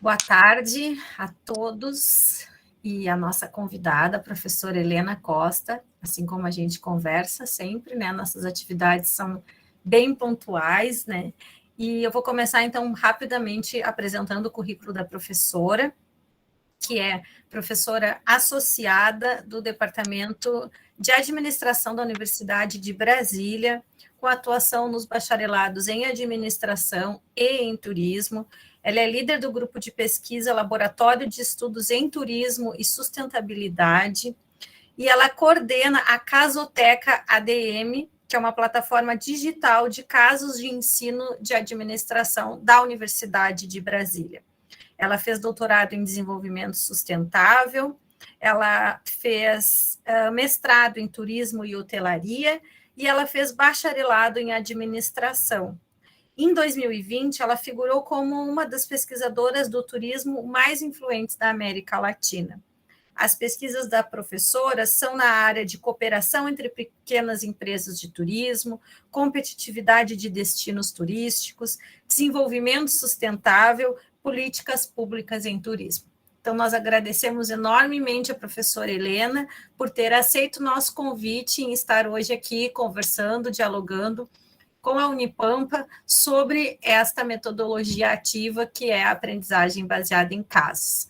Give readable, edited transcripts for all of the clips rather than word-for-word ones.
Boa tarde a todos e a nossa convidada, a professora Helena Costa, assim como a gente conversa sempre, né? Nossas atividades são bem pontuais, né? E eu vou começar, então, rapidamente apresentando o currículo da professora, que é professora associada do Departamento de Administração da Universidade de Brasília, com atuação nos bacharelados em Administração e em Turismo. Ela é líder do grupo de pesquisa Laboratório de Estudos em Turismo e Sustentabilidade, e ela coordena a Casoteca ADM, que é uma plataforma digital de casos de ensino de administração da Universidade de Brasília. Ela fez doutorado em desenvolvimento sustentável, ela fez mestrado em turismo e hotelaria, e ela fez bacharelado em administração. Em 2020, ela figurou como uma das pesquisadoras do turismo mais influentes da América Latina. As pesquisas da professora são na área de cooperação entre pequenas empresas de turismo, competitividade de destinos turísticos, desenvolvimento sustentável, políticas públicas em turismo. Então, nós agradecemos enormemente a professora Helena por ter aceito o nosso convite em estar hoje aqui conversando, dialogando com a Unipampa sobre esta metodologia ativa que é a aprendizagem baseada em casos.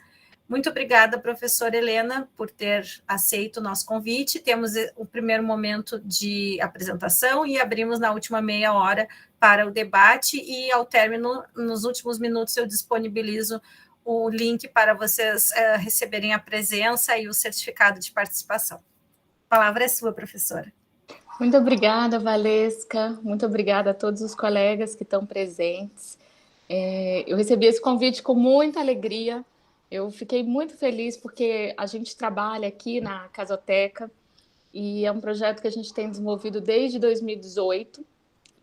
Muito obrigada, professora Helena, por ter aceito o nosso convite. Temos o primeiro momento de apresentação e abrimos na última meia hora para o debate e, ao término, nos últimos minutos, eu disponibilizo o link para vocês receberem a presença e o certificado de participação. A palavra é sua, professora. Muito obrigada, Valesca. Muito obrigada a todos os colegas que estão presentes. Eu recebi esse convite com muita alegria. Eu fiquei muito feliz porque a gente trabalha aqui na Casoteca e é um projeto que a gente tem desenvolvido desde 2018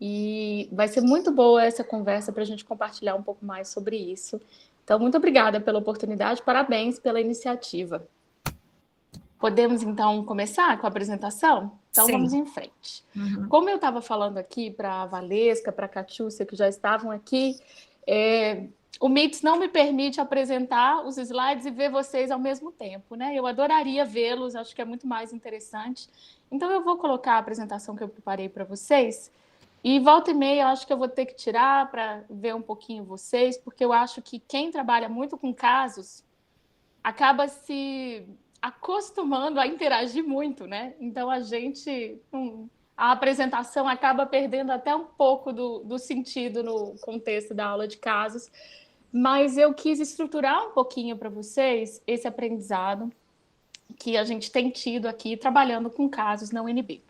e vai ser muito boa essa conversa para a gente compartilhar um pouco mais sobre isso. Então, muito obrigada pela oportunidade, parabéns pela iniciativa. Podemos, então, começar com a apresentação? Então, Sim. Vamos em frente. Como eu estava falando aqui para a Valesca, para a Catiúcia, que já estavam aqui, o Meets não me permite apresentar os slides e ver vocês ao mesmo tempo, né? Eu adoraria vê-los, acho que é muito mais interessante. Então, eu vou colocar a apresentação que eu preparei para vocês e volta e meia eu acho que eu vou ter que tirar para ver um pouquinho vocês, porque eu acho que quem trabalha muito com casos acaba se acostumando a interagir muito, né? Então, a apresentação acaba perdendo até um pouco do sentido no contexto da aula de casos, mas eu quis estruturar um pouquinho para vocês esse aprendizado que a gente tem tido aqui trabalhando com casos na UNB.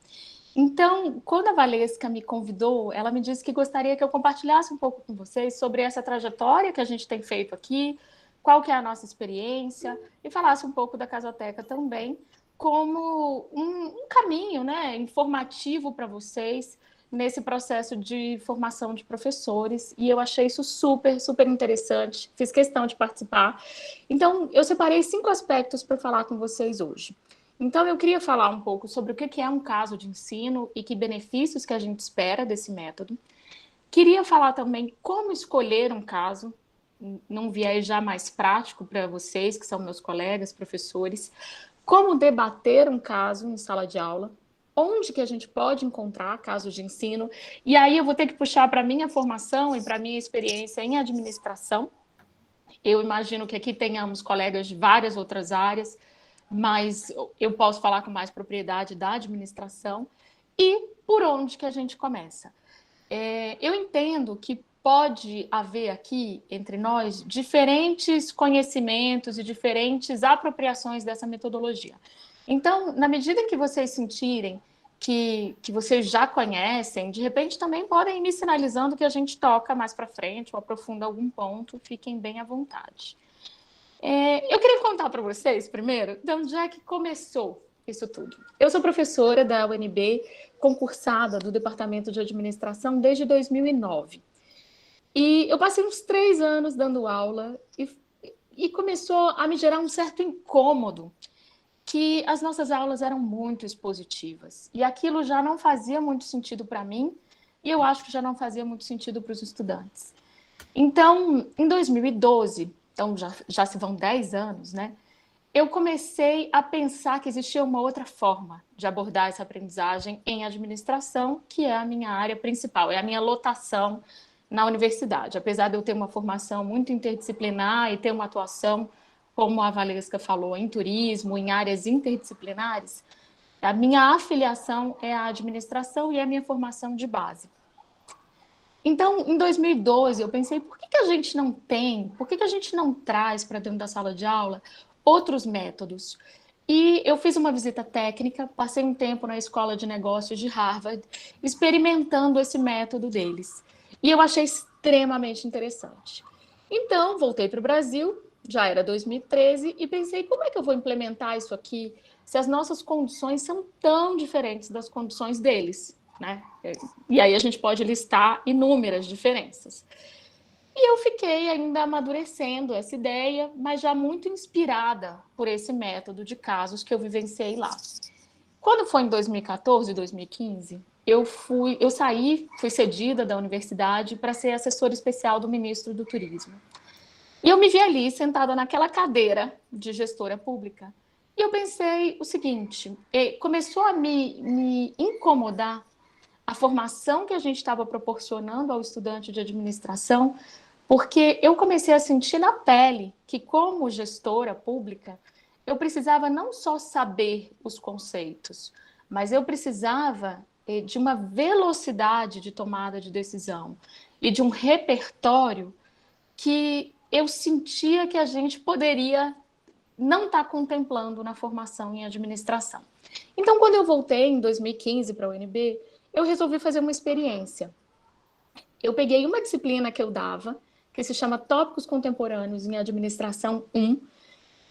Então, quando a Valesca me convidou, ela me disse que gostaria que eu compartilhasse um pouco com vocês sobre essa trajetória que a gente tem feito aqui, qual que é a nossa experiência, e falasse um pouco da Casoteca também, como um caminho, né, informativo para vocês nesse processo de formação de professores, e eu achei isso super, super interessante, fiz questão de participar. Então, eu separei 5 aspectos para falar com vocês hoje. Então, eu queria falar um pouco sobre o que é um caso de ensino e que benefícios que a gente espera desse método. Queria falar também como escolher um caso, num viés já mais prático para vocês, que são meus colegas, professores, como debater um caso em sala de aula, onde que a gente pode encontrar casos de ensino, e aí eu vou ter que puxar para a minha formação e para a minha experiência em administração. Eu imagino que aqui tenhamos colegas de várias outras áreas, mas eu posso falar com mais propriedade da administração. E por onde que a gente começa? Eu entendo que pode haver aqui, entre nós, diferentes conhecimentos e diferentes apropriações dessa metodologia. Então, na medida em que vocês sentirem que vocês já conhecem, de repente também podem ir me sinalizando que a gente toca mais para frente ou aprofunda algum ponto, fiquem bem à vontade. Eu queria contar para vocês, primeiro, de onde é que começou isso tudo. Eu sou professora da UNB, concursada do Departamento de Administração desde 2009. E eu passei uns 3 anos dando aula e começou a me gerar um certo incômodo que as nossas aulas eram muito expositivas. E aquilo já não fazia muito sentido para mim e eu acho que já não fazia muito sentido para os estudantes. Então, em 2012, então já se vão 10 anos, né? Eu comecei a pensar que existia uma outra forma de abordar essa aprendizagem em administração, que é a minha área principal, é a minha lotação na universidade. Apesar de eu ter uma formação muito interdisciplinar e ter uma atuação, como a Valesca falou, em turismo, em áreas interdisciplinares, a minha afiliação é a administração e é a minha formação de base. Então, em 2012, eu pensei, por que a gente não tem, por que a gente não traz para dentro da sala de aula outros métodos? E eu fiz uma visita técnica, passei um tempo na Escola de Negócios de Harvard, experimentando esse método deles. E eu achei extremamente interessante. Então, voltei para o Brasil, já era 2013, e pensei, como é que eu vou implementar isso aqui, se as nossas condições são tão diferentes das condições deles, né? E aí a gente pode listar inúmeras diferenças. E eu fiquei ainda amadurecendo essa ideia, mas já muito inspirada por esse método de casos que eu vivenciei lá. Quando foi em 2014, 2015, eu saí, fui cedida da universidade para ser assessora especial do ministro do Turismo. E eu me vi ali, sentada naquela cadeira de gestora pública, e eu pensei o seguinte, começou a me incomodar a formação que a gente estava proporcionando ao estudante de administração, porque eu comecei a sentir na pele que, como gestora pública, eu precisava não só saber os conceitos, mas eu precisava de uma velocidade de tomada de decisão e de um repertório que eu sentia que a gente poderia não estar contemplando na formação em administração. Então, quando eu voltei em 2015 para a UNB, eu resolvi fazer uma experiência. Eu peguei uma disciplina que eu dava, que se chama Tópicos Contemporâneos em Administração 1,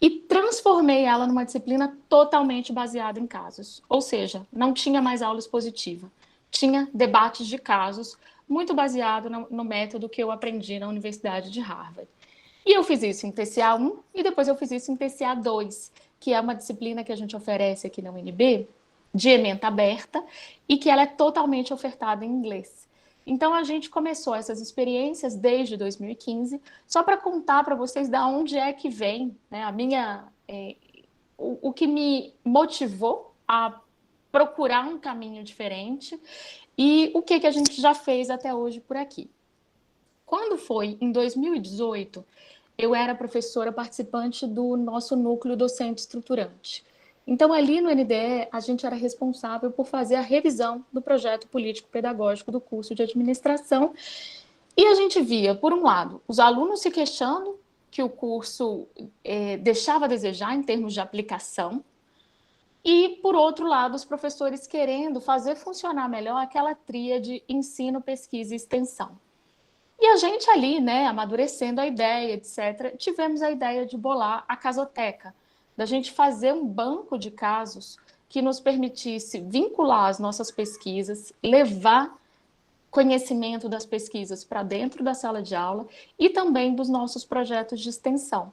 e transformei ela numa disciplina totalmente baseada em casos. Ou seja, não tinha mais aula expositiva. Tinha debates de casos, muito baseado no método que eu aprendi na Universidade de Harvard. E eu fiz isso em TCA 1 e depois eu fiz isso em TCA 2, que é uma disciplina que a gente oferece aqui na UNB, de ementa aberta, e que ela é totalmente ofertada em inglês. Então, a gente começou essas experiências desde 2015, só para contar para vocês de onde é que vem, né, o que me motivou a procurar um caminho diferente e o que a gente já fez até hoje por aqui. Quando foi em 2018, eu era professora participante do nosso núcleo docente estruturante. Então, ali no NDE, a gente era responsável por fazer a revisão do projeto político-pedagógico do curso de administração. E a gente via, por um lado, os alunos se queixando que o curso deixava a desejar em termos de aplicação, e, por outro lado, os professores querendo fazer funcionar melhor aquela tríade ensino, pesquisa e extensão. E a gente ali, né, amadurecendo a ideia, etc., tivemos a ideia de bolar a casoteca, da gente fazer um banco de casos que nos permitisse vincular as nossas pesquisas, levar conhecimento das pesquisas para dentro da sala de aula e também dos nossos projetos de extensão.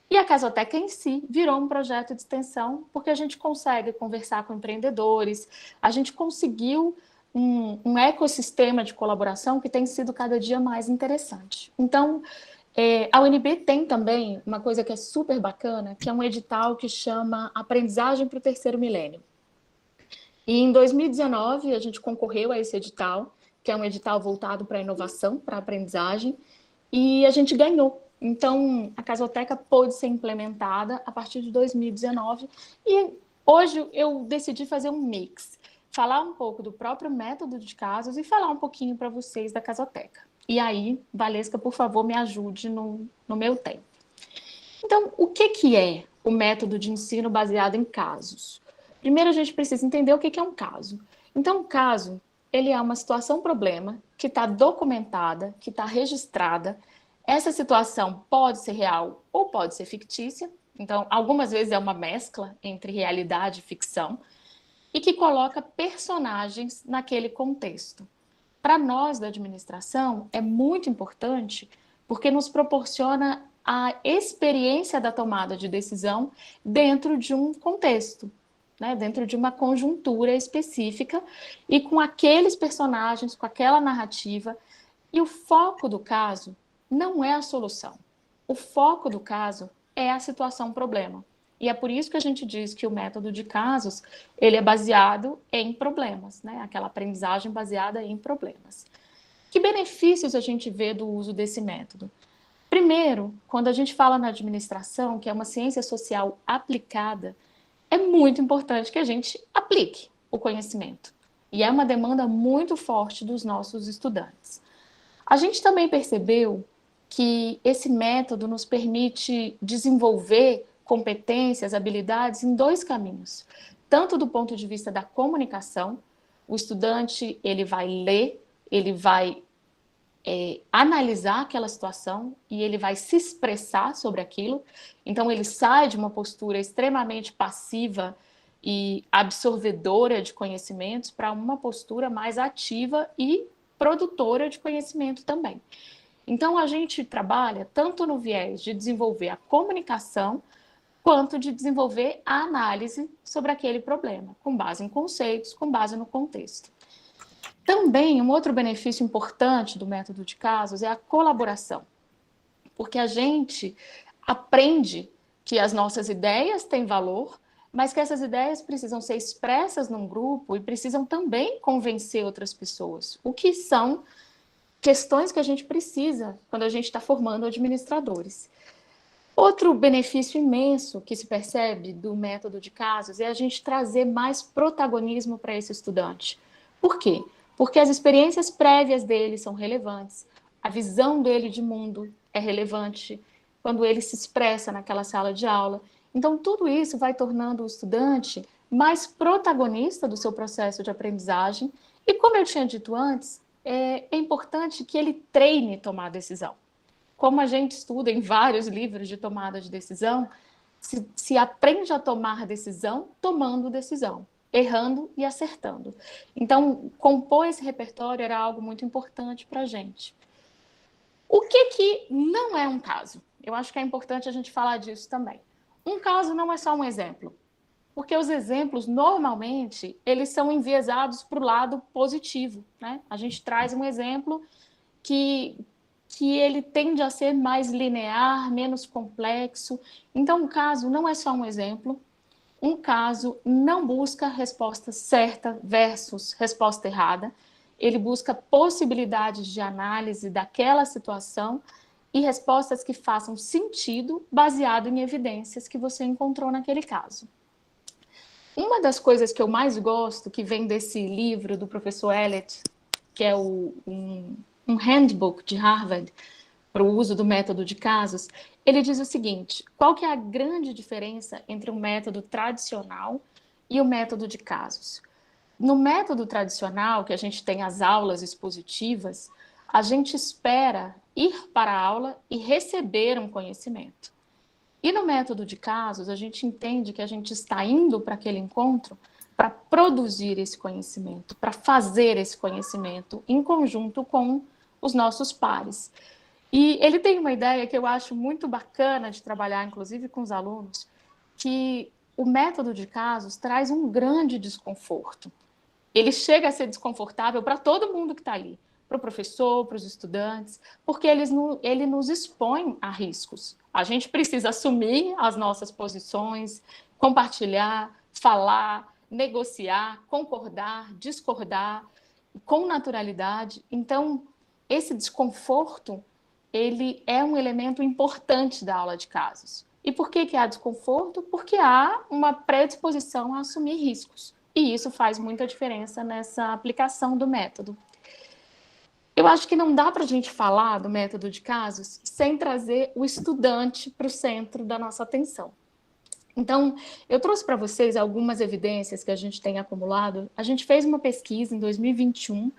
E a Casoteca em si virou um projeto de extensão porque a gente consegue conversar com empreendedores, a gente conseguiu um ecossistema de colaboração que tem sido cada dia mais interessante. Então, a UNB tem também uma coisa que é super bacana, que é um edital que chama Aprendizagem para o Terceiro Milênio. E em 2019, a gente concorreu a esse edital, que é um edital voltado para a inovação, para a aprendizagem, e a gente ganhou. Então, a Casoteca pôde ser implementada a partir de 2019, e hoje eu decidi fazer um mix, falar um pouco do próprio método de casos e falar um pouquinho para vocês da Casoteca. E aí, Valesca, por favor, me ajude no meu tempo. Então, o que é o método de ensino baseado em casos? Primeiro, a gente precisa entender o que é um caso. Então, o caso, ele é uma situação-problema que está documentada, que está registrada. Essa situação pode ser real ou pode ser fictícia. Então, algumas vezes é uma mescla entre realidade e ficção e que coloca personagens naquele contexto. Para nós da administração, é muito importante porque nos proporciona a experiência da tomada de decisão dentro de um contexto, né? Dentro de uma conjuntura específica e com aqueles personagens, com aquela narrativa. E o foco do caso não é a solução. O foco do caso é a situação problema. E é por isso que a gente diz que o método de casos, ele é baseado em problemas, né? Aquela aprendizagem baseada em problemas. Que benefícios a gente vê do uso desse método? Primeiro, quando a gente fala na administração, que é uma ciência social aplicada, é muito importante que a gente aplique o conhecimento. E é uma demanda muito forte dos nossos estudantes. A gente também percebeu que esse método nos permite desenvolver competências, habilidades em dois caminhos. Tanto do ponto de vista da comunicação, o estudante ele vai ler, ele vai analisar aquela situação e ele vai se expressar sobre aquilo. Então, ele sai de uma postura extremamente passiva e absorvedora de conhecimentos para uma postura mais ativa e produtora de conhecimento também. Então, a gente trabalha tanto no viés de desenvolver a comunicação, quanto de desenvolver a análise sobre aquele problema, com base em conceitos, com base no contexto. Também, um outro benefício importante do método de casos é a colaboração, porque a gente aprende que as nossas ideias têm valor, mas que essas ideias precisam ser expressas num grupo e precisam também convencer outras pessoas, o que são questões que a gente precisa quando a gente está formando administradores. Outro benefício imenso que se percebe do método de casos é a gente trazer mais protagonismo para esse estudante. Por quê? Porque as experiências prévias dele são relevantes, a visão dele de mundo é relevante quando ele se expressa naquela sala de aula. Então, tudo isso vai tornando o estudante mais protagonista do seu processo de aprendizagem e, como eu tinha dito antes, é importante que ele treine tomar decisão. Como a gente estuda em vários livros de tomada de decisão, se aprende a tomar decisão tomando decisão, errando e acertando. Então, compor esse repertório era algo muito importante para a gente. O que não é um caso? Eu acho que é importante a gente falar disso também. Um caso não é só um exemplo, porque os exemplos, normalmente, eles são enviesados para o lado positivo, né? A gente traz um exemplo que ele tende a ser mais linear, menos complexo. Então, um caso não é só um exemplo. Um caso não busca resposta certa versus resposta errada. Ele busca possibilidades de análise daquela situação e respostas que façam sentido baseado em evidências que você encontrou naquele caso. Uma das coisas que eu mais gosto, que vem desse livro do professor Elliott, que é um handbook de Harvard para o uso do método de casos, ele diz o seguinte: qual que é a grande diferença entre um método tradicional e o método de casos? No método tradicional, que a gente tem as aulas expositivas, a gente espera ir para a aula e receber um conhecimento. E no método de casos, a gente entende que a gente está indo para aquele encontro para produzir esse conhecimento, para fazer esse conhecimento em conjunto com os nossos pares. E ele tem uma ideia que eu acho muito bacana de trabalhar, inclusive com os alunos, que o método de casos traz um grande desconforto. Ele chega a ser desconfortável para todo mundo que está ali, para o professor, para os estudantes, porque ele nos expõe a riscos. A gente precisa assumir as nossas posições, compartilhar, falar, negociar, concordar, discordar, com naturalidade. Então, esse desconforto, ele é um elemento importante da aula de casos. E por que há desconforto? Porque há uma predisposição a assumir riscos. E isso faz muita diferença nessa aplicação do método. Eu acho que não dá para a gente falar do método de casos sem trazer o estudante para o centro da nossa atenção. Então, eu trouxe para vocês algumas evidências que a gente tem acumulado. A gente fez uma pesquisa em 2021,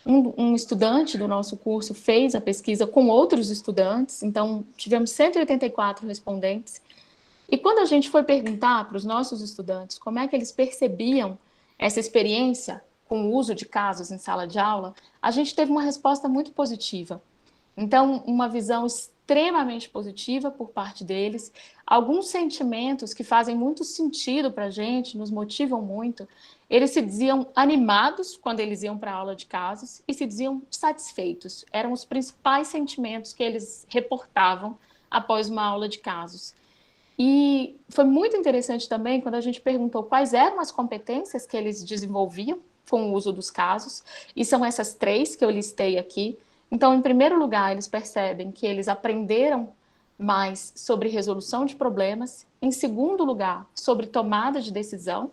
um estudante do nosso curso fez a pesquisa com outros estudantes, então tivemos 184 respondentes. E quando a gente foi perguntar para os nossos estudantes como é que eles percebiam essa experiência com o uso de casos em sala de aula, a gente teve uma resposta muito positiva. Então, uma visão extremamente positiva por parte deles, alguns sentimentos que fazem muito sentido para a gente, nos motivam muito. Eles se diziam animados quando eles iam para a aula de casos e se diziam satisfeitos. Eram os principais sentimentos que eles reportavam após uma aula de casos. E foi muito interessante também quando a gente perguntou quais eram as competências que eles desenvolviam com o uso dos casos, e são essas 3 que eu listei aqui. Então, em primeiro lugar, eles percebem que eles aprenderam mais sobre resolução de problemas. Em segundo lugar, sobre tomada de decisão.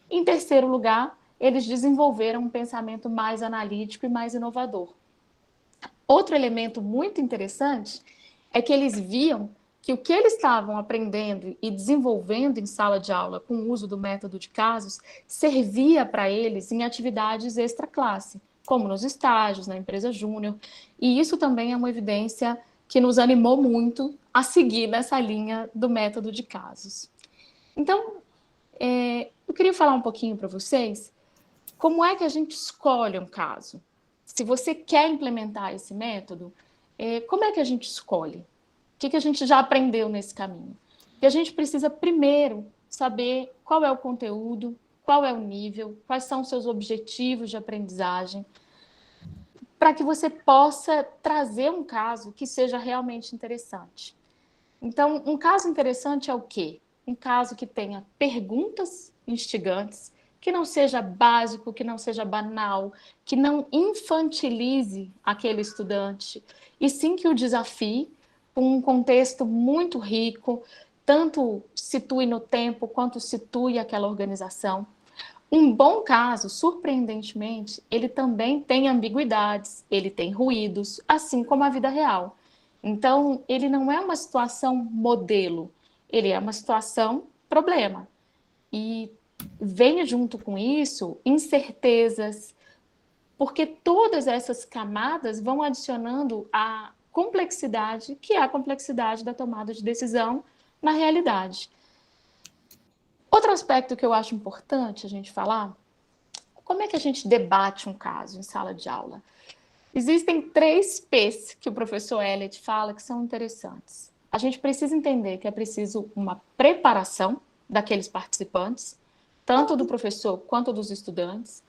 Em terceiro lugar, eles desenvolveram um pensamento mais analítico e mais inovador. Outro elemento muito interessante é que eles viam que o que eles estavam aprendendo e desenvolvendo em sala de aula com o uso do método de casos servia para eles em atividades extra-classe, como nos estágios, na empresa júnior. E isso também é uma evidência que nos animou muito a seguir nessa linha do método de casos. Então, eu queria falar um pouquinho para vocês como é que a gente escolhe um caso. Se você quer implementar esse método, como é que a gente escolhe? O que a gente já aprendeu nesse caminho? E a gente precisa primeiro saber qual é o conteúdo, qual é o nível, quais são os seus objetivos de aprendizagem, para que você possa trazer um caso que seja realmente interessante. Então, um caso interessante é o quê? Um caso que tenha perguntas instigantes, que não seja básico, que não seja banal, que não infantilize aquele estudante, e sim que o desafie com um contexto muito rico, tanto situe no tempo quanto situe aquela organização. Um bom caso, surpreendentemente, ele também tem ambiguidades, ele tem ruídos, assim como a vida real. Então, ele não é uma situação modelo, ele é uma situação problema. E vem junto com isso incertezas, porque todas essas camadas vão adicionando a complexidade, que é a complexidade da tomada de decisão na realidade. Outro aspecto que eu acho importante a gente falar, como é que a gente debate um caso em sala de aula? Existem 3 P's que o professor Elliott fala que são interessantes. A gente precisa entender que é preciso uma preparação daqueles participantes, tanto do professor quanto dos estudantes.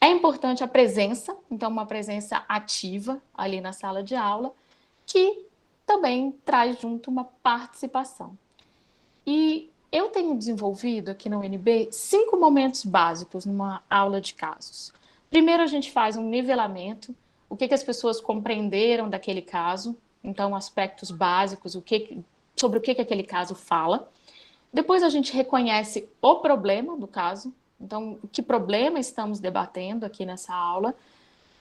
É importante a presença, então uma presença ativa ali na sala de aula, que também traz junto uma participação. E eu tenho desenvolvido aqui na UNB 5 momentos básicos numa aula de casos. Primeiro, a gente faz um nivelamento, o que as pessoas compreenderam daquele caso, então aspectos básicos, sobre o que aquele caso fala. Depois a gente reconhece o problema do caso, então que problema estamos debatendo aqui nessa aula.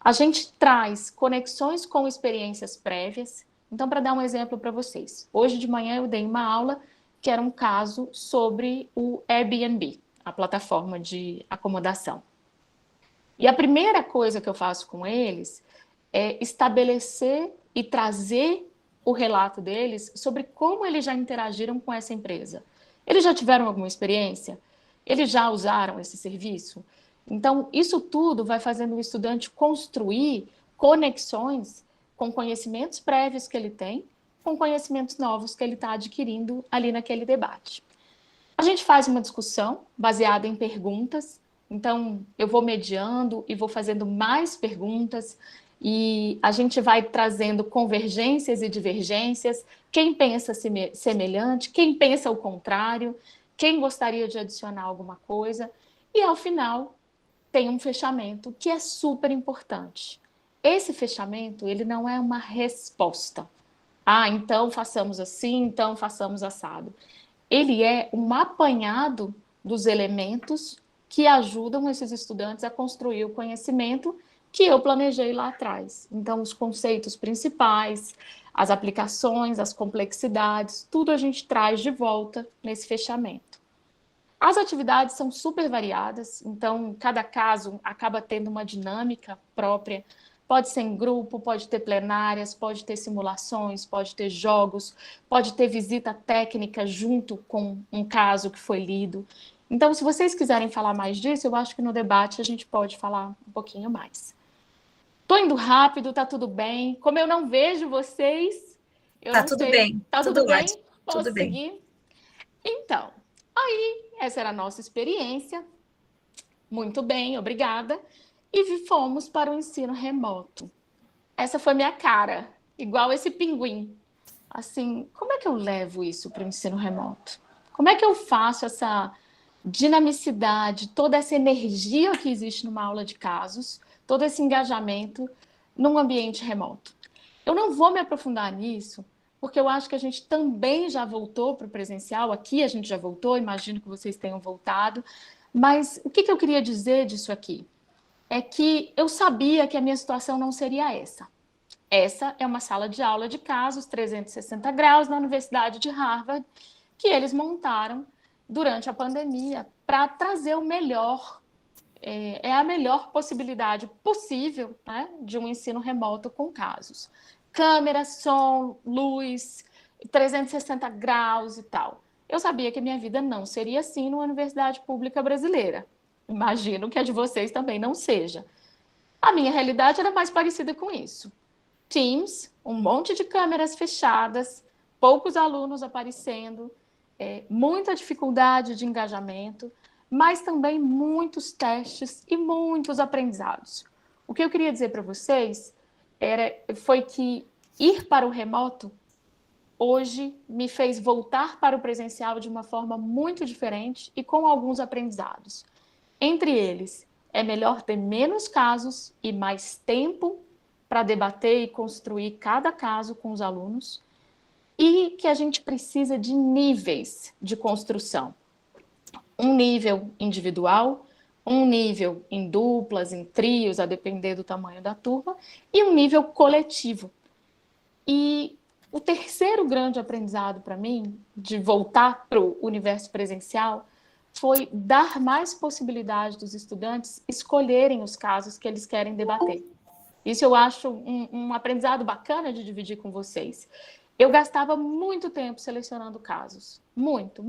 A gente traz conexões com experiências prévias. Então, para dar um exemplo para vocês, hoje de manhã eu dei uma aula que era um caso sobre o Airbnb, a plataforma de acomodação. E a primeira coisa que eu faço com eles é estabelecer e trazer o relato deles sobre como eles já interagiram com essa empresa. Eles já tiveram alguma experiência? Eles já usaram esse serviço? Então, isso tudo vai fazendo o estudante construir conexões com conhecimentos prévios que ele tem, com conhecimentos novos que ele está adquirindo ali naquele debate. A gente faz uma discussão baseada em perguntas, então eu vou mediando e vou fazendo mais perguntas, e a gente vai trazendo convergências e divergências, quem pensa semelhante, quem pensa o contrário, quem gostaria de adicionar alguma coisa, e ao final tem um fechamento que é super importante. Esse fechamento, ele não é uma resposta. Ah, então façamos assim, então façamos assado. Ele é um apanhado dos elementos que ajudam esses estudantes a construir o conhecimento que eu planejei lá atrás. Então, os conceitos principais, as aplicações, as complexidades, tudo a gente traz de volta nesse fechamento. As atividades são super variadas, então cada caso acaba tendo uma dinâmica própria. Pode ser em grupo, pode ter plenárias, pode ter simulações, pode ter jogos, pode ter visita técnica junto com um caso que foi lido. Então, se vocês quiserem falar mais disso, eu acho que no debate a gente pode falar um pouquinho mais. Estou indo rápido, tá tudo bem? Como eu não vejo vocês, eu Tá não tudo sei. bem, Tá tudo tudo bem? ótimo, Posso tudo bem. seguir? Então, aí, essa era a nossa experiência. Muito bem, obrigada. E fomos para o ensino remoto. Essa foi minha cara, igual esse pinguim. assim, como é que eu levo isso para o ensino remoto? Como é que eu faço essa dinamicidade, toda essa energia que existe numa aula de casos, todo esse engajamento num ambiente remoto? Eu não vou me aprofundar nisso, porque eu acho que a gente também já voltou para o presencial, aqui a gente já voltou, imagino que vocês tenham voltado, mas o que eu queria dizer disso aqui? É que eu sabia que a minha situação não seria essa. Essa é uma sala de aula de casos 360 graus na Universidade de Harvard, que eles montaram durante a pandemia para trazer o melhor, a melhor possibilidade possível, né, de um ensino remoto com casos. Câmera, som, luz, 360 graus e tal. Eu sabia que a minha vida não seria assim numa universidade pública brasileira. Imagino que a de vocês também não seja. A minha realidade era mais parecida com isso. Teams, um monte de câmeras fechadas, poucos alunos aparecendo, muita dificuldade de engajamento, mas também muitos testes e muitos aprendizados. O que eu queria dizer para vocês foi que ir para o remoto hoje me fez voltar para o presencial de uma forma muito diferente e com alguns aprendizados. Entre eles, é melhor ter menos casos e mais tempo para debater e construir cada caso com os alunos, e que a gente precisa de níveis de construção. Um nível individual, um nível em duplas, em trios, a depender do tamanho da turma, e um nível coletivo. E o terceiro grande aprendizado para mim, de voltar para o universo presencial, foi dar mais possibilidade dos estudantes escolherem os casos que eles querem debater. Isso eu acho um aprendizado bacana de dividir com vocês. Eu gastava muito tempo selecionando casos, muito,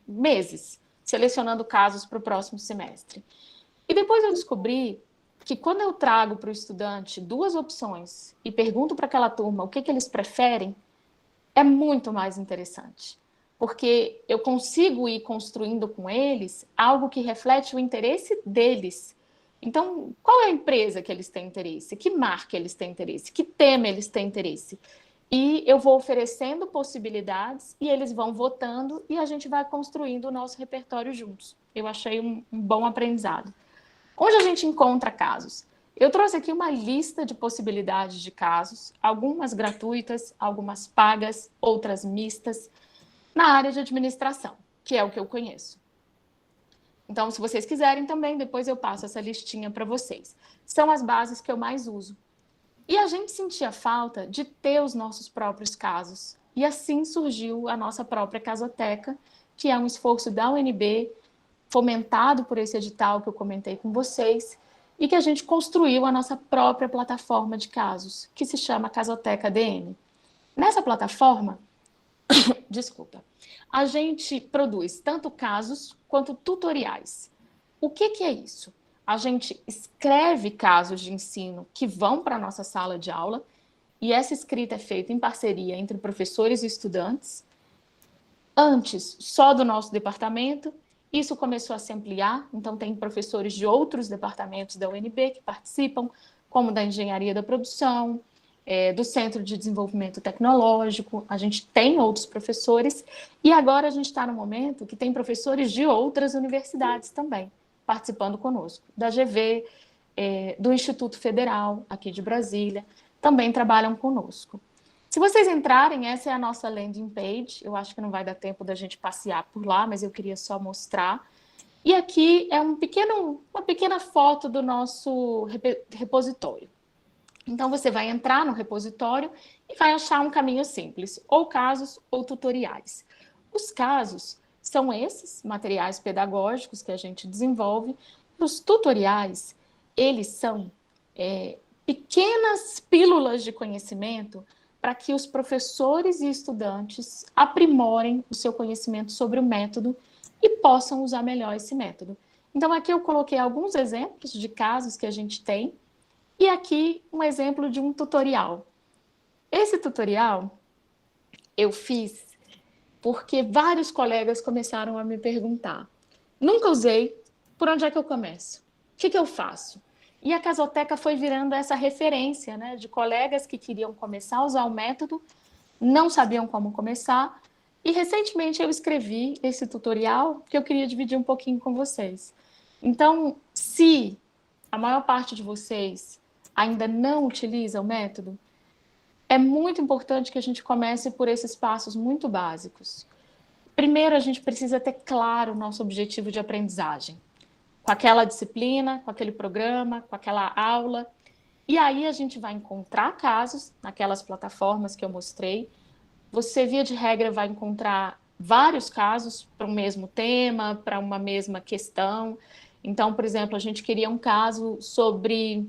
meses, selecionando casos para o próximo semestre. E depois eu descobri que quando eu trago para o estudante duas opções e pergunto para aquela turma o que eles preferem, é muito mais interessante. Porque eu consigo ir construindo com eles algo que reflete o interesse deles. Então, qual é a empresa que eles têm interesse? Que marca eles têm interesse? Que tema eles têm interesse? E eu vou oferecendo possibilidades e eles vão votando e a gente vai construindo o nosso repertório juntos. Eu achei um bom aprendizado. Onde a gente encontra casos? Eu trouxe aqui uma lista de possibilidades de casos, algumas gratuitas, algumas pagas, outras mistas, na área de administração, que é o que eu conheço. Então, se vocês quiserem também, depois eu passo essa listinha para vocês. São as bases que eu mais uso. E a gente sentia falta de ter os nossos próprios casos. E assim surgiu a nossa própria casoteca, que é um esforço da UNB, fomentado por esse edital que eu comentei com vocês, e que a gente construiu a nossa própria plataforma de casos, que se chama Casoteca DM. Nessa plataforma, desculpa, a gente produz tanto casos quanto tutoriais. O que é isso? A gente escreve casos de ensino que vão para a nossa sala de aula, e essa escrita é feita em parceria entre professores e estudantes. Antes, só do nosso departamento, isso começou a se ampliar, então tem professores de outros departamentos da UNB que participam, como da Engenharia da Produção, do Centro de Desenvolvimento Tecnológico, a gente tem outros professores, e agora a gente está no momento que tem professores de outras universidades também, participando conosco, da GV, do Instituto Federal, aqui de Brasília, também trabalham conosco. Se vocês entrarem, essa é a nossa landing page, eu acho que não vai dar tempo da gente passear por lá, mas eu queria só mostrar. E aqui é uma pequena foto do nosso repositório. Então, você vai entrar no repositório e vai achar um caminho simples, ou casos ou tutoriais. Os casos são esses materiais pedagógicos que a gente desenvolve. Os tutoriais, eles são pequenas pílulas de conhecimento para que os professores e estudantes aprimorem o seu conhecimento sobre o método e possam usar melhor esse método. Então, aqui eu coloquei alguns exemplos de casos que a gente tem, e aqui um exemplo de um tutorial. Esse tutorial eu fiz porque vários colegas começaram a me perguntar: nunca usei, por onde é que eu começo? O que eu faço? E a Casoteca foi virando essa referência, né, de colegas que queriam começar a usar o método, não sabiam como começar, e recentemente eu escrevi esse tutorial que eu queria dividir um pouquinho com vocês. Então, se a maior parte de vocês ainda não utiliza o método, é muito importante que a gente comece por esses passos muito básicos. Primeiro, a gente precisa ter claro o nosso objetivo de aprendizagem, com aquela disciplina, com aquele programa, com aquela aula. E aí a gente vai encontrar casos naquelas plataformas que eu mostrei. Você, via de regra, vai encontrar vários casos para o mesmo tema, para uma mesma questão. Então, por exemplo, a gente queria um caso sobre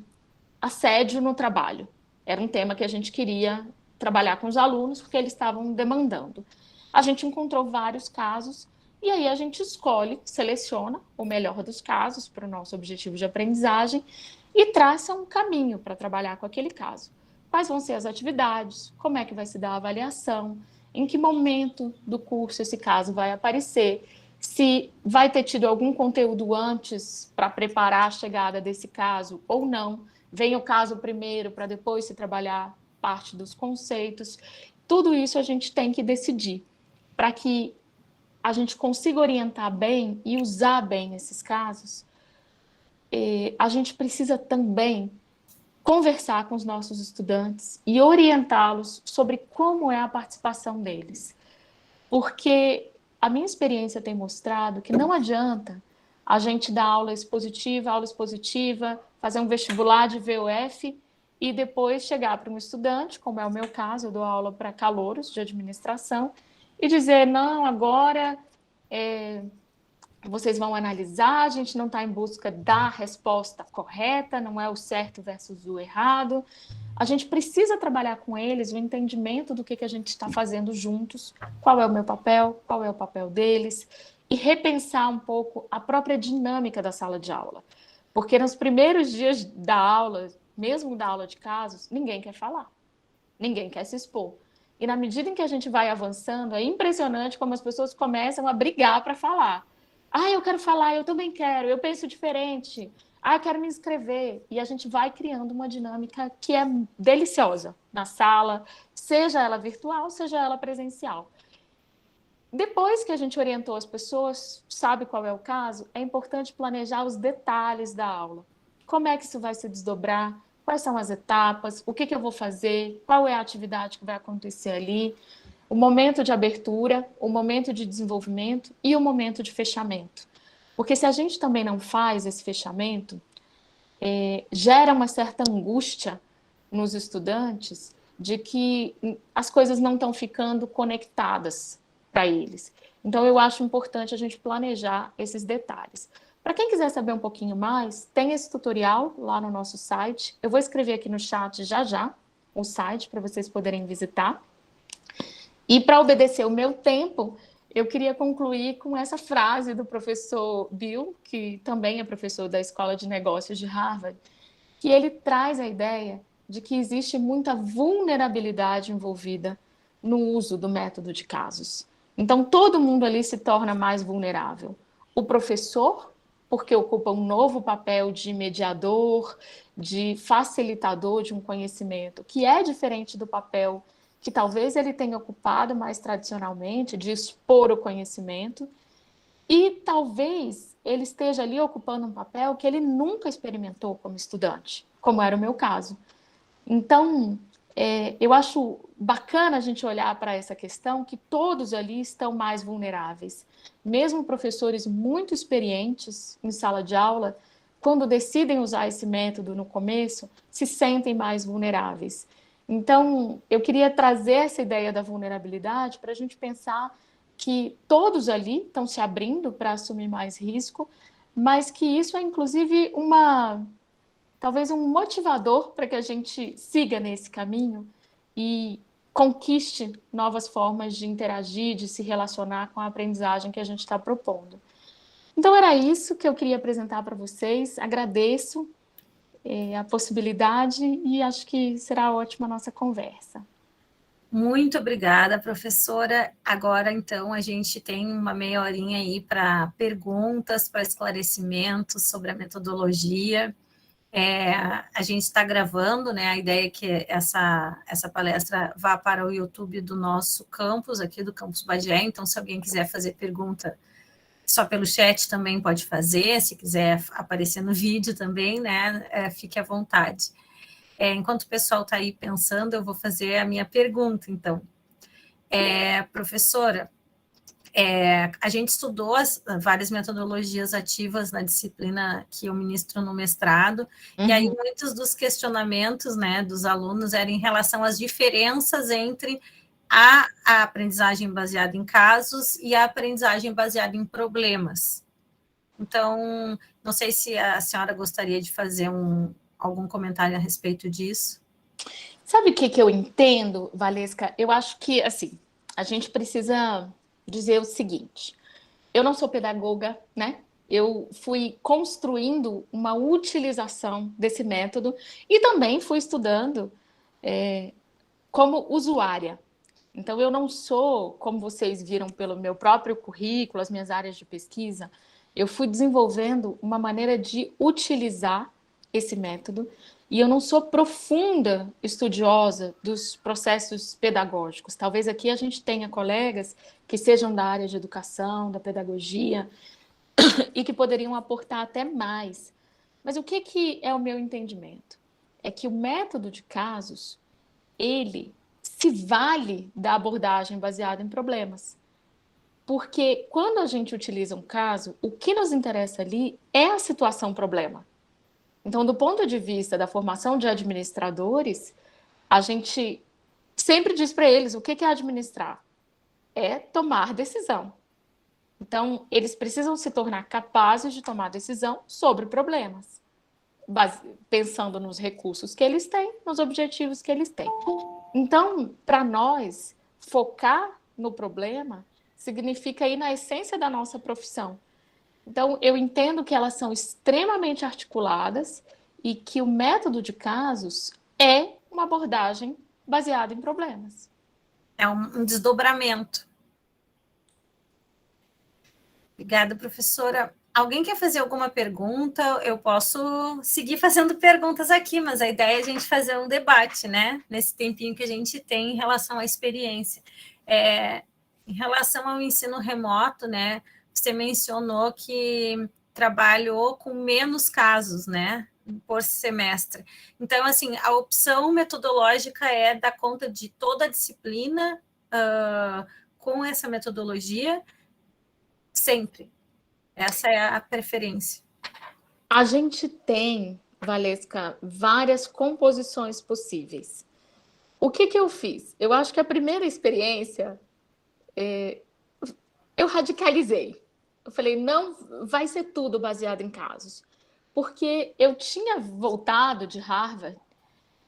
assédio no trabalho. Era um tema que a gente queria trabalhar com os alunos, porque eles estavam demandando. A gente encontrou vários casos, e aí a gente escolhe, seleciona o melhor dos casos para o nosso objetivo de aprendizagem e traça um caminho para trabalhar com aquele caso. Quais vão ser as atividades, como é que vai se dar a avaliação, em que momento do curso esse caso vai aparecer, se vai ter tido algum conteúdo antes para preparar a chegada desse caso ou não, vem o caso primeiro para depois se trabalhar parte dos conceitos. Tudo isso a gente tem que decidir para que a gente consiga orientar bem e usar bem esses casos. A gente precisa também conversar com os nossos estudantes e orientá-los sobre como é a participação deles. Porque a minha experiência tem mostrado que não adianta a gente dar aula expositiva, fazer um vestibular de VUF e depois chegar para um estudante, como é o meu caso, eu dou aula para calouros de administração, e dizer, não, agora vocês vão analisar, a gente não está em busca da resposta correta, não é o certo versus o errado. A gente precisa trabalhar com eles o entendimento do que a gente está fazendo juntos, qual é o meu papel, qual é o papel deles, e repensar um pouco a própria dinâmica da sala de aula. Porque nos primeiros dias da aula, mesmo da aula de casos, ninguém quer falar, ninguém quer se expor. E na medida em que a gente vai avançando, é impressionante como as pessoas começam a brigar para falar. Ah, eu quero falar, eu também quero, eu penso diferente. Ah, eu quero me inscrever. E a gente vai criando uma dinâmica que é deliciosa na sala, seja ela virtual, seja ela presencial. Depois que a gente orientou as pessoas, sabe qual é o caso, é importante planejar os detalhes da aula. Como é que isso vai se desdobrar? Quais são as etapas? O que eu vou fazer? Qual é a atividade que vai acontecer ali? O momento de abertura, o momento de desenvolvimento e o momento de fechamento. Porque se a gente também não faz esse fechamento, gera uma certa angústia nos estudantes de que as coisas não estão ficando conectadas para eles. Então, eu acho importante a gente planejar esses detalhes. Para quem quiser saber um pouquinho mais, tem esse tutorial lá no nosso site. Eu vou escrever aqui no chat já o site para vocês poderem visitar. E para obedecer o meu tempo, eu queria concluir com essa frase do professor Bill, que também é professor da Escola de Negócios de Harvard, que ele traz a ideia de que existe muita vulnerabilidade envolvida no uso do método de casos. Então, todo mundo ali se torna mais vulnerável. O professor, porque ocupa um novo papel de mediador, de facilitador de um conhecimento, que é diferente do papel que talvez ele tenha ocupado mais tradicionalmente, de expor o conhecimento, e talvez ele esteja ali ocupando um papel que ele nunca experimentou como estudante, como era o meu caso. Então, eu acho bacana a gente olhar para essa questão que todos ali estão mais vulneráveis. Mesmo professores muito experientes em sala de aula, quando decidem usar esse método no começo, se sentem mais vulneráveis. Então, eu queria trazer essa ideia da vulnerabilidade para a gente pensar que todos ali estão se abrindo para assumir mais risco, mas que isso é, inclusive, talvez um motivador para que a gente siga nesse caminho e conquiste novas formas de interagir, de se relacionar com a aprendizagem que a gente está propondo. Então, era isso que eu queria apresentar para vocês. Agradeço a possibilidade e acho que será ótima a nossa conversa. Muito obrigada, professora. Agora, então, a gente tem uma meia horinha aí para perguntas, para esclarecimentos sobre a metodologia. A gente está gravando, né? A ideia é que essa palestra vá para o YouTube do nosso campus, aqui do Campus Bagé. Então, se alguém quiser fazer pergunta só pelo chat, também pode fazer. Se quiser aparecer no vídeo também, né? Fique à vontade. Enquanto o pessoal está aí pensando, eu vou fazer a minha pergunta, então. Professora, a gente estudou várias metodologias ativas na disciplina que eu ministro no mestrado, e aí muitos dos questionamentos, né, dos alunos eram em relação às diferenças entre a aprendizagem baseada em casos e a aprendizagem baseada em problemas. Então, não sei se a senhora gostaria de fazer algum comentário a respeito disso. Sabe o que eu entendo, Valesca? Eu acho que, assim, a gente precisa dizer o seguinte: eu não sou pedagoga, né? Eu fui construindo uma utilização desse método e também fui estudando como usuária. Então, eu não sou, como vocês viram pelo meu próprio currículo, as minhas áreas de pesquisa, eu fui desenvolvendo uma maneira de utilizar esse método e eu não sou profunda estudiosa dos processos pedagógicos. Talvez aqui a gente tenha colegas que sejam da área de educação, da pedagogia, e que poderiam aportar até mais. Mas o que é o meu entendimento? É que o método de casos, ele se vale da abordagem baseada em problemas. Porque quando a gente utiliza um caso, o que nos interessa ali é a situação problema. Então, do ponto de vista da formação de administradores, a gente sempre diz para eles o que é administrar? É tomar decisão. Então, eles precisam se tornar capazes de tomar decisão sobre problemas, pensando nos recursos que eles têm, nos objetivos que eles têm. Então, para nós, focar no problema significa ir na essência da nossa profissão. Então, eu entendo que elas são extremamente articuladas e que o método de casos é uma abordagem baseada em problemas. É um desdobramento. Obrigada, professora. Alguém quer fazer alguma pergunta? Eu posso seguir fazendo perguntas aqui, mas a ideia é a gente fazer um debate, né? Nesse tempinho que a gente tem em relação à experiência. Em relação ao ensino remoto, né? Você mencionou que trabalhou com menos casos, né? Por semestre. Então, assim, a opção metodológica é dar conta de toda a disciplina com essa metodologia, sempre. Essa é a preferência. A gente tem, Valesca, várias composições possíveis. O que eu fiz? Eu acho que a primeira experiência, eu radicalizei. Eu falei, não vai ser tudo baseado em casos. Porque eu tinha voltado de Harvard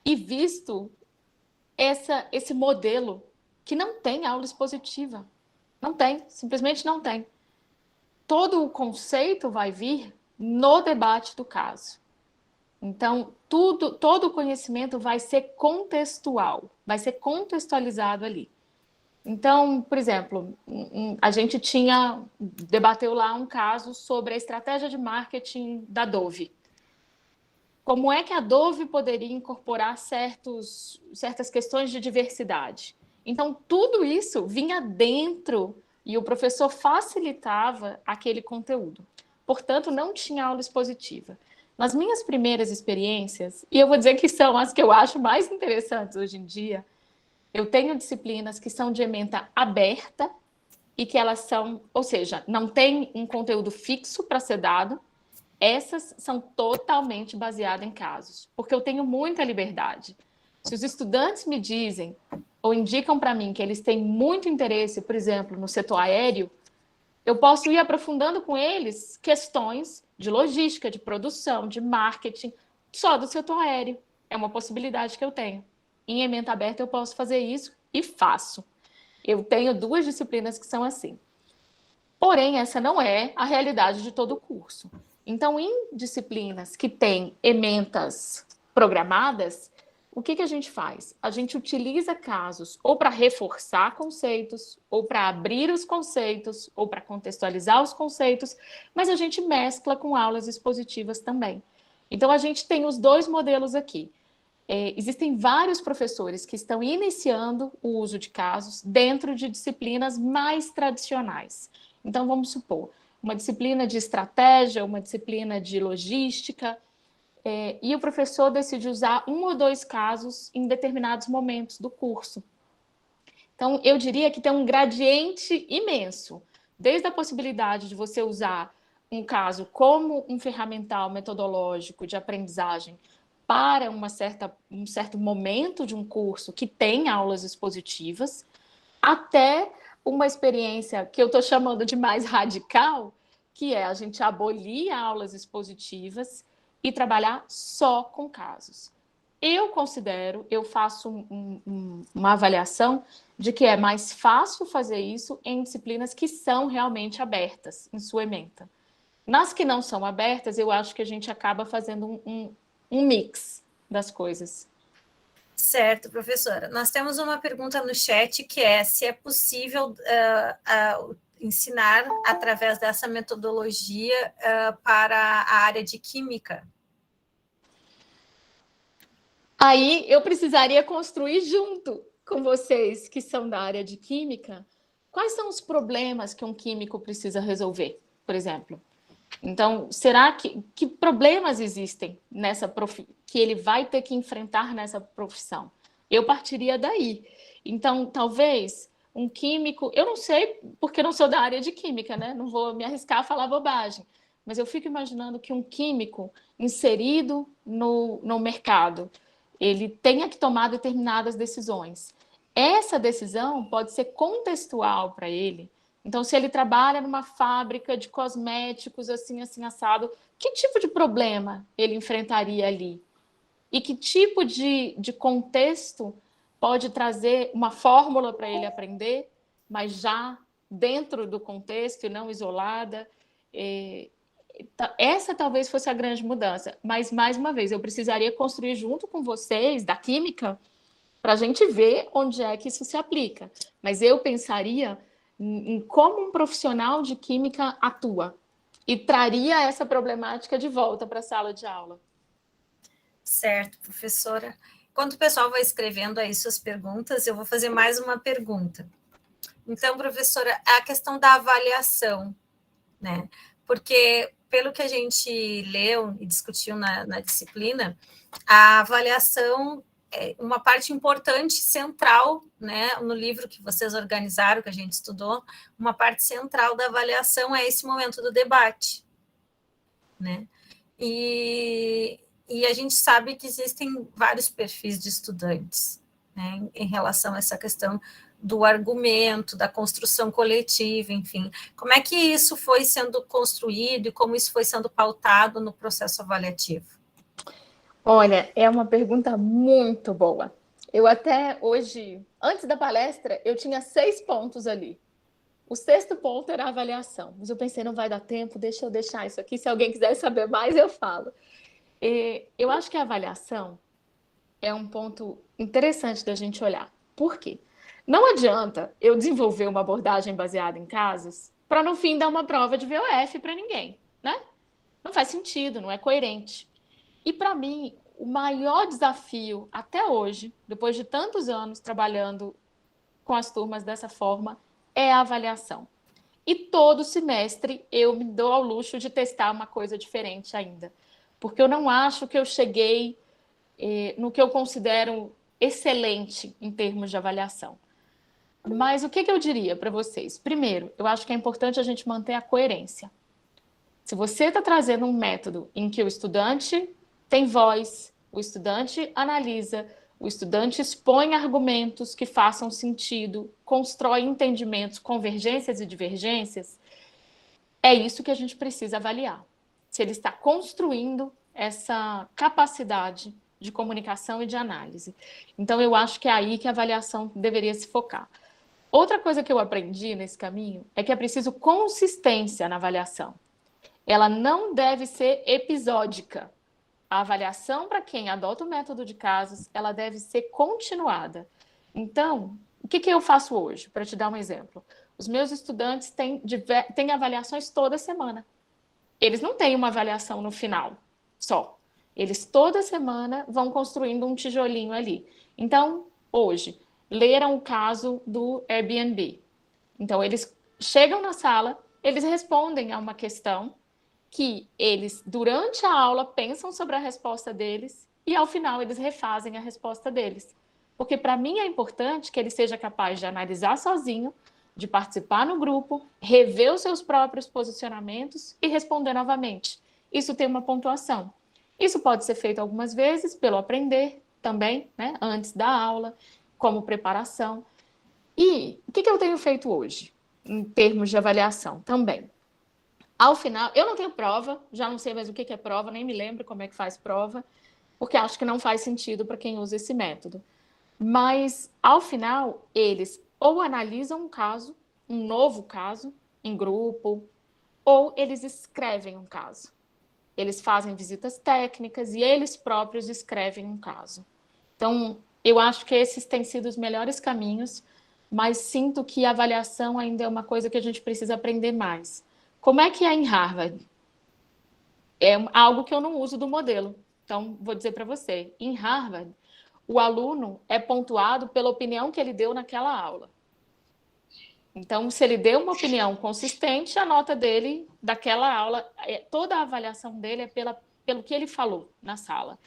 e visto esse modelo que não tem aula expositiva. Não tem, simplesmente não tem. Todo o conceito vai vir no debate do caso. Então, todo o conhecimento vai ser contextual, vai ser contextualizado ali. Então, por exemplo, a gente debateu lá um caso sobre a estratégia de marketing da Dove. Como é que a Dove poderia incorporar certas questões de diversidade? Então, tudo isso vinha dentro e o professor facilitava aquele conteúdo. Portanto, não tinha aula expositiva. Nas minhas primeiras experiências, e eu vou dizer que são as que eu acho mais interessantes hoje em dia, eu tenho disciplinas que são de ementa aberta e que elas são, ou seja, não tem um conteúdo fixo para ser dado. Essas são totalmente baseadas em casos, porque eu tenho muita liberdade. Se os estudantes me dizem ou indicam para mim que eles têm muito interesse, por exemplo, no setor aéreo, eu posso ir aprofundando com eles questões de logística, de produção, de marketing, só do setor aéreo. É uma possibilidade que eu tenho. Em ementa aberta eu posso fazer isso e faço. Eu tenho 2 disciplinas que são assim. Porém, essa não é a realidade de todo o curso. Então, em disciplinas que têm ementas programadas, o que a gente faz? A gente utiliza casos ou para reforçar conceitos, ou para abrir os conceitos, ou para contextualizar os conceitos, mas a gente mescla com aulas expositivas também. Então, a gente tem os dois modelos aqui. Existem vários professores que estão iniciando o uso de casos dentro de disciplinas mais tradicionais. Então, vamos supor, uma disciplina de estratégia, uma disciplina de logística, e o professor decide usar um ou dois casos em determinados momentos do curso. Então, eu diria que tem um gradiente imenso, desde a possibilidade de você usar um caso como um ferramental metodológico de aprendizagem para um certo momento de um curso que tem aulas expositivas, até uma experiência que eu estou chamando de mais radical, que é a gente abolir aulas expositivas e trabalhar só com casos. Eu faço uma avaliação de que é mais fácil fazer isso em disciplinas que são realmente abertas, em sua ementa. Nas que não são abertas, eu acho que a gente acaba fazendo um mix das coisas. Certo, professora. Nós temos uma pergunta no chat que é se é possível ensinar através dessa metodologia para a área de química. Aí eu precisaria construir junto com vocês que são da área de química, quais são os problemas que um químico precisa resolver, por exemplo. Então, será que problemas existem que ele vai ter que enfrentar nessa profissão? Eu partiria daí. Então, talvez um químico, eu não sei porque não sou da área de química, né? Não vou me arriscar a falar bobagem, mas eu fico imaginando que um químico inserido no mercado, ele tenha que tomar determinadas decisões. Essa decisão pode ser contextual para ele. Então, se ele trabalha numa fábrica de cosméticos, assim, assado, que tipo de problema ele enfrentaria ali? E que tipo de contexto pode trazer uma fórmula para ele aprender, mas já dentro do contexto e não isolada? Essa talvez fosse a grande mudança. Mas, mais uma vez, eu precisaria construir junto com vocês, da química, para a gente ver onde é que isso se aplica. Mas eu pensaria em como um profissional de química atua e traria essa problemática de volta para a sala de aula. Certo, professora. Enquanto o pessoal vai escrevendo aí suas perguntas, eu vou fazer mais uma pergunta. Então, professora, a questão da avaliação, né? Porque, pelo que a gente leu e discutiu na disciplina, a avaliação é uma parte importante, central, né? No livro que vocês organizaram, que a gente estudou, uma parte central da avaliação é esse momento do debate, né? E a gente sabe que existem vários perfis de estudantes, né, em relação a essa questão do argumento, da construção coletiva, enfim. Como é que isso foi sendo construído e como isso foi sendo pautado no processo avaliativo? Olha, é uma pergunta muito boa. Eu até hoje, antes da palestra, eu tinha 6 pontos ali. O 6º ponto era a avaliação, mas eu pensei, não vai dar tempo, deixa eu deixar isso aqui, se alguém quiser saber mais, eu falo. Eu acho que a avaliação é um ponto interessante da gente olhar. Por quê? Não adianta eu desenvolver uma abordagem baseada em casos para, no fim, dar uma prova de VOF para ninguém, né? Não faz sentido, não é coerente. E, para mim, o maior desafio até hoje, depois de tantos anos trabalhando com as turmas dessa forma, é a avaliação. E todo semestre eu me dou ao luxo de testar uma coisa diferente ainda. Porque eu não acho que eu cheguei no que eu considero excelente em termos de avaliação. Mas o que eu diria para vocês? Primeiro, eu acho que é importante a gente manter a coerência. Se você está trazendo um método em que o estudante tem voz, o estudante analisa, o estudante expõe argumentos que façam sentido, constrói entendimentos, convergências e divergências, é isso que a gente precisa avaliar. Se ele está construindo essa capacidade de comunicação e de análise. Então, eu acho que é aí que a avaliação deveria se focar. Outra coisa que eu aprendi nesse caminho é que é preciso consistência na avaliação. Ela não deve ser episódica. A avaliação, para quem adota o método de casos, ela deve ser continuada. Então, o que eu faço hoje? Para te dar um exemplo. Os meus estudantes têm avaliações toda semana. Eles não têm uma avaliação no final só. Eles toda semana vão construindo um tijolinho ali. Então, hoje, leram o caso do Airbnb. Então, eles chegam na sala, eles respondem a uma questão que eles, durante a aula, pensam sobre a resposta deles e, ao final, eles refazem a resposta deles. Porque, para mim, é importante que ele seja capaz de analisar sozinho, de participar no grupo, rever os seus próprios posicionamentos e responder novamente. Isso tem uma pontuação. Isso pode ser feito algumas vezes pelo aprender também, né, antes da aula, como preparação. E o que eu tenho feito hoje, em termos de avaliação também? Ao final, eu não tenho prova, já não sei mais o que é prova, nem me lembro como é que faz prova, porque acho que não faz sentido para quem usa esse método. Mas, ao final, eles ou analisam um caso, um novo caso, em grupo, ou eles escrevem um caso. Eles fazem visitas técnicas e eles próprios escrevem um caso. Então, eu acho que esses têm sido os melhores caminhos, mas sinto que a avaliação ainda é uma coisa que a gente precisa aprender mais. Como é que é em Harvard? É algo que eu não uso do modelo. Então, vou dizer para você, em Harvard, o aluno é pontuado pela opinião que ele deu naquela aula. Então, se ele deu uma opinião consistente, a nota dele daquela aula, toda a avaliação dele é pelo que ele falou na sala.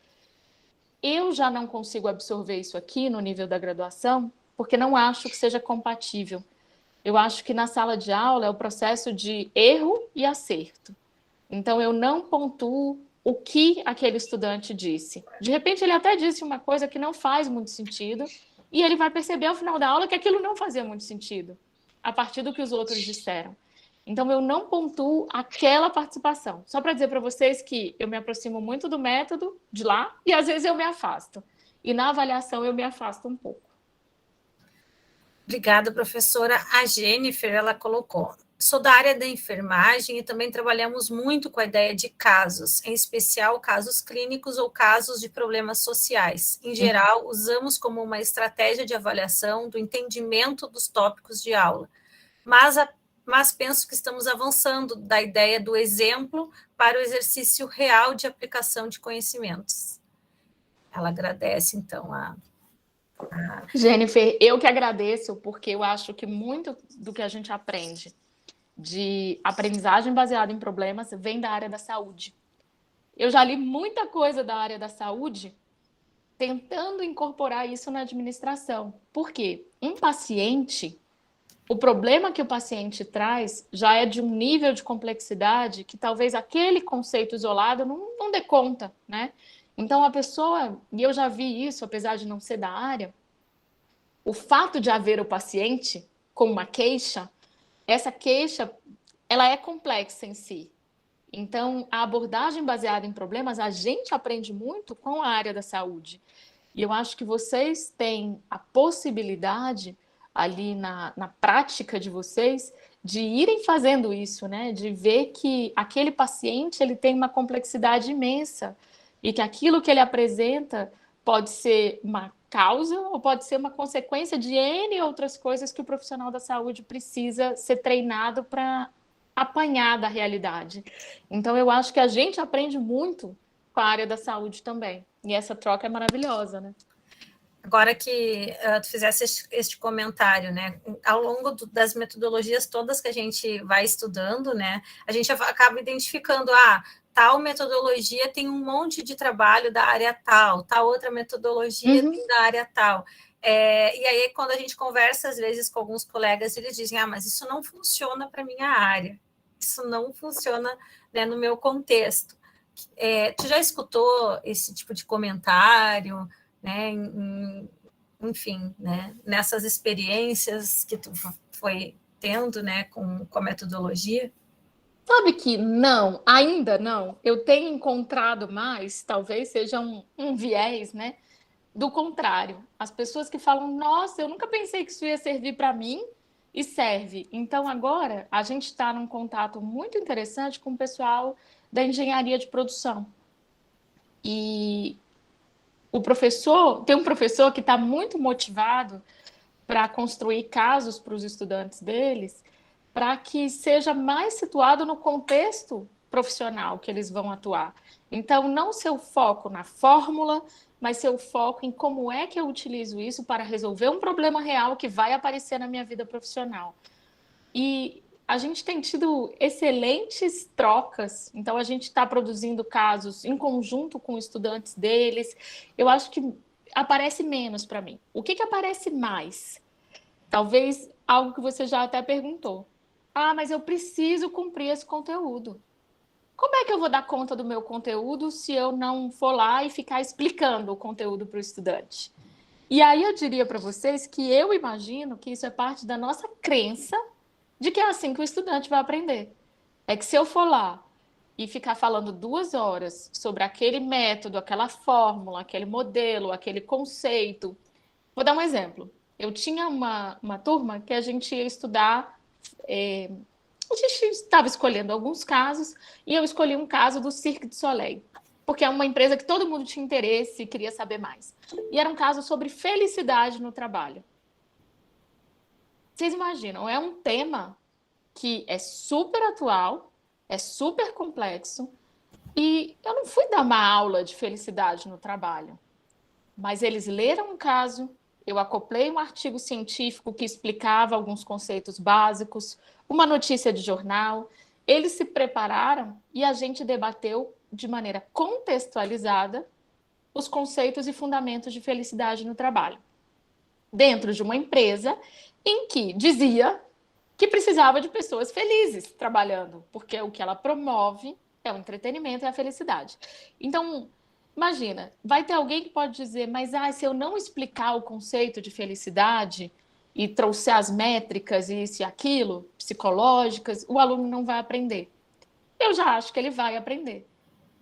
Eu já não consigo absorver isso aqui no nível da graduação, porque não acho que seja compatível. Eu acho que na sala de aula é o processo de erro e acerto. Então, eu não pontuo o que aquele estudante disse. De repente, ele até disse uma coisa que não faz muito sentido, e ele vai perceber ao final da aula que aquilo não fazia muito sentido, a partir do que os outros disseram. Então, eu não pontuo aquela participação. Só para dizer para vocês que eu me aproximo muito do método de lá, e às vezes eu me afasto. E na avaliação eu me afasto um pouco. Obrigada, professora. A Jennifer, ela colocou: sou da área da enfermagem e também trabalhamos muito com a ideia de casos, em especial casos clínicos ou casos de problemas sociais. Em geral, usamos como uma estratégia de avaliação do entendimento dos tópicos de aula. Mas penso que estamos avançando da ideia do exemplo para o exercício real de aplicação de conhecimentos. Ela agradece, então, Jennifer, eu que agradeço, porque eu acho que muito do que a gente aprende de aprendizagem baseada em problemas vem da área da saúde. Eu já li muita coisa da área da saúde tentando incorporar isso na administração. Por quê? Um paciente, o problema que o paciente traz já é de um nível de complexidade que talvez aquele conceito isolado não dê conta, né? Então, a pessoa, e eu já vi isso, apesar de não ser da área, o fato de haver o paciente com uma queixa, essa queixa, ela é complexa em si. Então, a abordagem baseada em problemas, a gente aprende muito com a área da saúde. E eu acho que vocês têm a possibilidade, ali na prática de vocês, de irem fazendo isso, né? De ver que aquele paciente ele tem uma complexidade imensa e que aquilo que ele apresenta pode ser uma causa ou pode ser uma consequência de N outras coisas que o profissional da saúde precisa ser treinado para apanhar da realidade. Então, eu acho que a gente aprende muito com a área da saúde também. E essa troca é maravilhosa, né? Agora que tu fizesse este comentário, né, ao longo das metodologias todas que a gente vai estudando, né, a gente acaba identificando, tal metodologia tem um monte de trabalho da área tal outra metodologia tem da área tal. E aí, quando a gente conversa, às vezes, com alguns colegas, eles dizem, mas isso não funciona para a minha área, isso não funciona, né, no meu contexto. Tu já escutou esse tipo de comentário, né, enfim, né, nessas experiências que tu foi tendo, né, com a metodologia? Sabe que não, ainda não. Eu tenho encontrado mais, talvez seja um viés, né, do contrário. As pessoas que falam, nossa, eu nunca pensei que isso ia servir para mim, e serve. Então, agora, a gente está num contato muito interessante com o pessoal da engenharia de produção. E tem um professor que está muito motivado para construir casos para os estudantes deles, para que seja mais situado no contexto profissional que eles vão atuar. Então, não seu foco na fórmula, mas seu foco em como é que eu utilizo isso para resolver um problema real que vai aparecer na minha vida profissional. E a gente tem tido excelentes trocas, então a gente está produzindo casos em conjunto com estudantes deles. Eu acho que aparece menos para mim. O que aparece mais? Talvez algo que você já até perguntou. Ah, mas eu preciso cumprir esse conteúdo. Como é que eu vou dar conta do meu conteúdo se eu não for lá e ficar explicando o conteúdo para o estudante? E aí eu diria para vocês que eu imagino que isso é parte da nossa crença de que é assim que o estudante vai aprender. É que se eu for lá e ficar falando 2 horas sobre aquele método, aquela fórmula, aquele modelo, aquele conceito. Vou dar um exemplo. Eu tinha uma turma que a gente ia estudar. A gente estava escolhendo alguns casos e eu escolhi um caso do Cirque du Soleil, porque é uma empresa que todo mundo tinha interesse e queria saber mais. E era um caso sobre felicidade no trabalho. Vocês imaginam, é um tema que é super atual, é super complexo, e eu não fui dar uma aula de felicidade no trabalho, mas eles leram um caso, eu acoplei um artigo científico que explicava alguns conceitos básicos, uma notícia de jornal, eles se prepararam e a gente debateu de maneira contextualizada os conceitos e fundamentos de felicidade no trabalho, dentro de uma empresa em que dizia que precisava de pessoas felizes trabalhando, porque o que ela promove é o entretenimento e a felicidade. Então, imagina, vai ter alguém que pode dizer, mas se eu não explicar o conceito de felicidade e trouxer as métricas e isso e aquilo, psicológicas, o aluno não vai aprender. Eu já acho que ele vai aprender.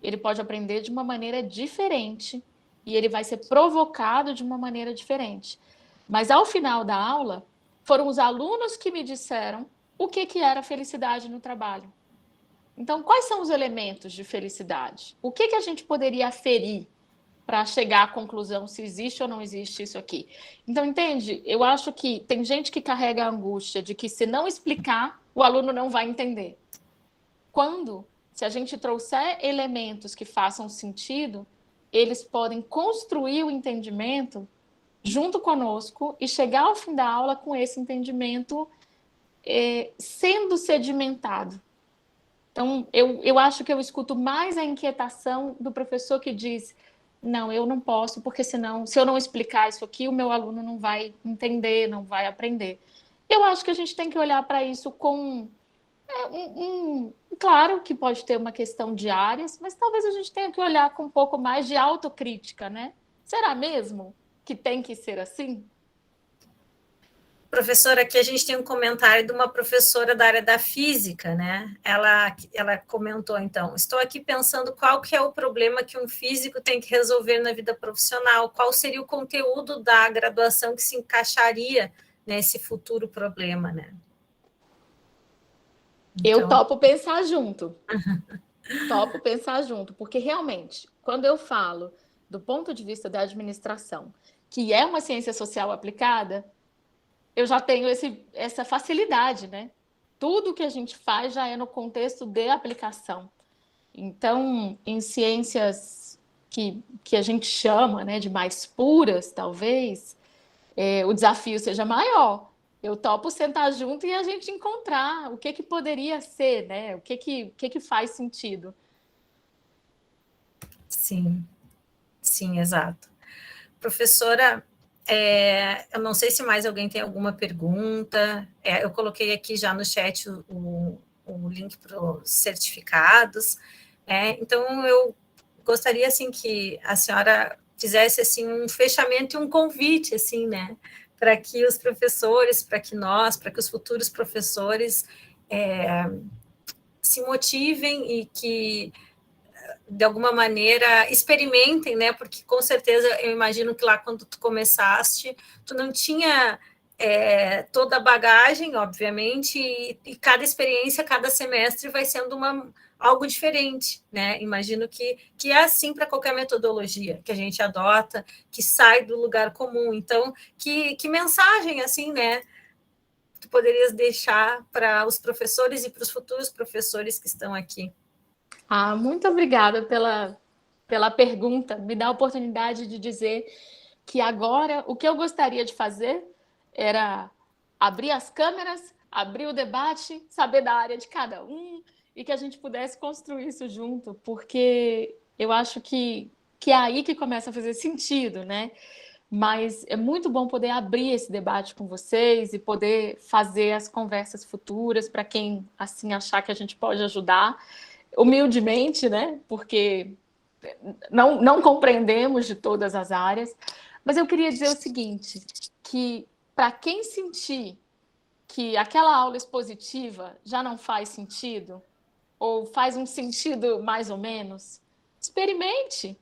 Ele pode aprender de uma maneira diferente e ele vai ser provocado de uma maneira diferente. Mas ao final da aula, foram os alunos que me disseram o que era felicidade no trabalho. Então, quais são os elementos de felicidade? O que a gente poderia aferir para chegar à conclusão se existe ou não existe isso aqui? Então, entende? Eu acho que tem gente que carrega a angústia de que se não explicar, o aluno não vai entender. Se a gente trouxer elementos que façam sentido, eles podem construir o entendimento junto conosco e chegar ao fim da aula com esse entendimento sendo sedimentado. Então, eu acho que eu escuto mais a inquietação do professor que diz, não, eu não posso, porque senão, se eu não explicar isso aqui, o meu aluno não vai entender, não vai aprender. Eu acho que a gente tem que olhar para isso com... claro que pode ter uma questão de áreas, mas talvez a gente tenha que olhar com um pouco mais de autocrítica, né? Será mesmo que tem que ser assim? Professora, aqui a gente tem um comentário de uma professora da área da física, né? Ela comentou, então, estou aqui pensando qual que é o problema que um físico tem que resolver na vida profissional, qual seria o conteúdo da graduação que se encaixaria nesse futuro problema, né? Então... Eu topo pensar junto. Topo pensar junto, porque realmente, quando eu falo do ponto de vista da administração, que é uma ciência social aplicada, eu já tenho essa facilidade, né? Tudo que a gente faz já é no contexto de aplicação. Então, em ciências que a gente chama, né, de mais puras, talvez, o desafio seja maior. Eu topo sentar junto e a gente encontrar o que poderia ser, né? O que faz sentido. Sim, sim, exato. Professora, eu não sei se mais alguém tem alguma pergunta. Eu coloquei aqui já no chat o link para os certificados. Então, eu gostaria assim que a senhora fizesse assim um fechamento e um convite, assim, né, para que os professores, para que os futuros professores se motivem e que de alguma maneira experimentem, né? Porque com certeza eu imagino que lá quando tu começaste, tu não tinha toda a bagagem, obviamente, e cada experiência, cada semestre vai sendo algo diferente, né? Imagino que é assim para qualquer metodologia que a gente adota, que sai do lugar comum. Então, que mensagem assim, né? Tu poderias deixar para os professores e para os futuros professores que estão aqui? Muito obrigada pela pergunta. Me dá a oportunidade de dizer que agora o que eu gostaria de fazer era abrir as câmeras, abrir o debate, saber da área de cada um e que a gente pudesse construir isso junto, porque eu acho que é aí que começa a fazer sentido, né? Mas é muito bom poder abrir esse debate com vocês e poder fazer as conversas futuras para quem assim achar que a gente pode ajudar, humildemente, né? Porque não compreendemos de todas as áreas. Mas eu queria dizer o seguinte, que para quem sentir que aquela aula expositiva já não faz sentido, ou faz um sentido mais ou menos, experimente,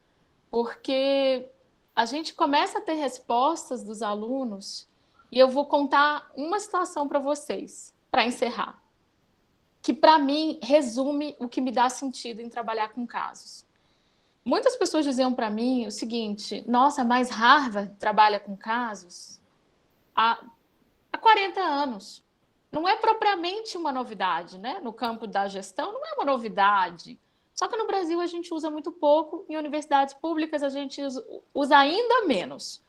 porque a gente começa a ter respostas dos alunos, e eu vou contar uma situação para vocês, para encerrar, que para mim resume o que me dá sentido em trabalhar com casos. Muitas pessoas diziam para mim o seguinte: nossa, mas Harvard trabalha com casos há 40 anos. Não é propriamente uma novidade, né? No campo da gestão, não é uma novidade. Só que no Brasil a gente usa muito pouco, em universidades públicas a gente usa ainda menos.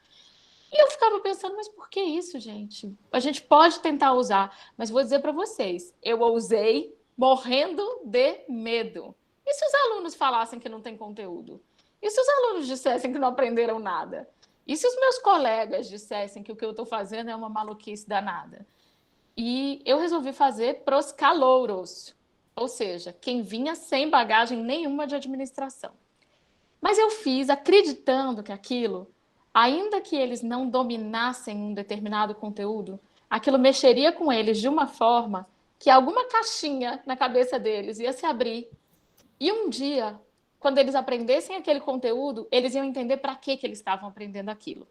E eu ficava pensando, mas por que isso, gente? A gente pode tentar usar, mas vou dizer para vocês, eu usei morrendo de medo. E se os alunos falassem que não tem conteúdo? E se os alunos dissessem que não aprenderam nada? E se os meus colegas dissessem que o que eu estou fazendo é uma maluquice danada? E eu resolvi fazer pros calouros, ou seja, quem vinha sem bagagem nenhuma de administração. Mas eu fiz acreditando que aquilo, ainda que eles não dominassem um determinado conteúdo, aquilo mexeria com eles de uma forma que alguma caixinha na cabeça deles ia se abrir. E um dia, quando eles aprendessem aquele conteúdo, eles iam entender para que eles estavam aprendendo aquilo.